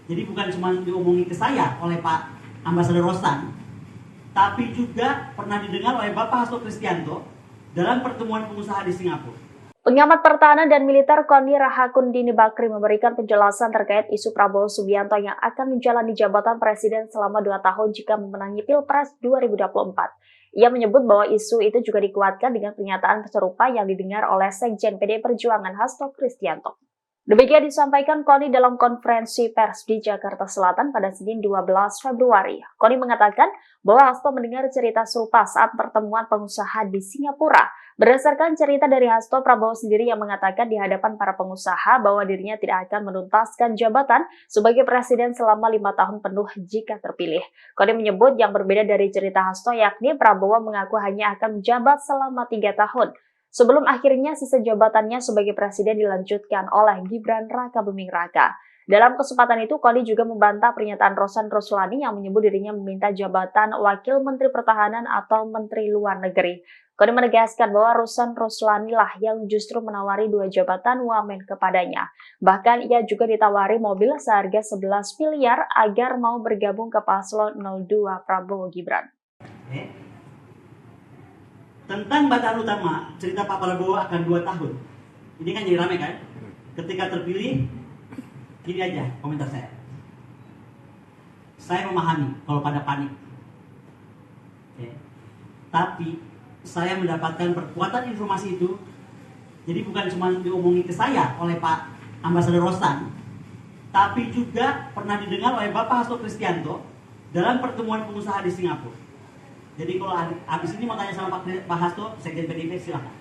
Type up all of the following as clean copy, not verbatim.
Jadi bukan cuma diomongin ke saya oleh Pak Ambasador Rostan, tapi juga pernah didengar oleh Bapak Hasto Kristianto dalam pertemuan pengusaha di Singapura. Pengamat pertahanan dan militer Koni Rahakundini Bakri memberikan penjelasan terkait isu Prabowo Subianto yang akan menjalani jabatan presiden selama 2 tahun jika memenangi Pilpres 2024. Ia menyebut bahwa isu itu juga dikuatkan dengan pernyataan serupa yang didengar oleh Sekjen PDI Perjuangan Hasto Kristianto. Demikian disampaikan Koni dalam konferensi pers di Jakarta Selatan pada Senin 12 Februari. Koni mengatakan bahwa Hasto mendengar cerita serupa saat pertemuan pengusaha di Singapura. Berdasarkan cerita dari Hasto, Prabowo sendiri yang mengatakan di hadapan para pengusaha bahwa dirinya tidak akan menuntaskan jabatan sebagai presiden selama 5 tahun penuh jika terpilih. Koni menyebut yang berbeda dari cerita Hasto yakni Prabowo mengaku hanya akan menjabat selama 3 tahun. Sebelum akhirnya sisa jabatannya sebagai presiden dilanjutkan oleh Gibran Rakabuming Raka. Dalam kesempatan itu, Koni juga membantah pernyataan Rosan Roslani yang menyebut dirinya meminta jabatan Wakil Menteri Pertahanan atau Menteri Luar Negeri. Koni menegaskan bahwa Rosan Roslani lah yang justru menawari 2 jabatan wamen kepadanya. Bahkan ia juga ditawari mobil seharga 11 miliar agar mau bergabung ke paslon 02 Prabowo Gibran. Tentang bacaan utama, cerita Pak Prabowo akan 2 tahun. Ini kan jadi ramai kan? Ketika terpilih, gini aja komentar saya. Saya memahami kalau pada panik. Tapi saya mendapatkan perkuatan informasi itu. Jadi bukan cuma diomongin ke saya oleh Pak Ambasador Rostan, tapi juga pernah didengar oleh Bapak Hasto Kristianto dalam pertemuan pengusaha di Singapura. Jadi kalau habis ini mau tanya sama Pak Hasto, Sekjen PDIP, silahkan.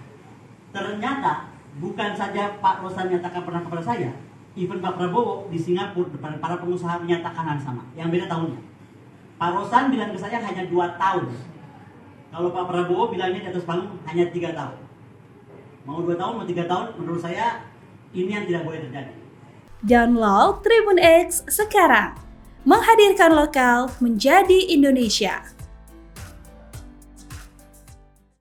Ternyata bukan saja Pak Rostan menyatakan pernah kepada saya, even Pak Prabowo di Singapura depan para pengusaha menyatakan hal sama, yang beda tahunnya. Pak Rostan bilang ke saya hanya 2 tahun. Kalau Pak Prabowo bilangnya di atas panggung hanya 3 tahun. Mau 2 tahun, mau 3 tahun, menurut saya ini yang tidak boleh terjadi. Download Tribun X sekarang, menghadirkan lokal menjadi Indonesia.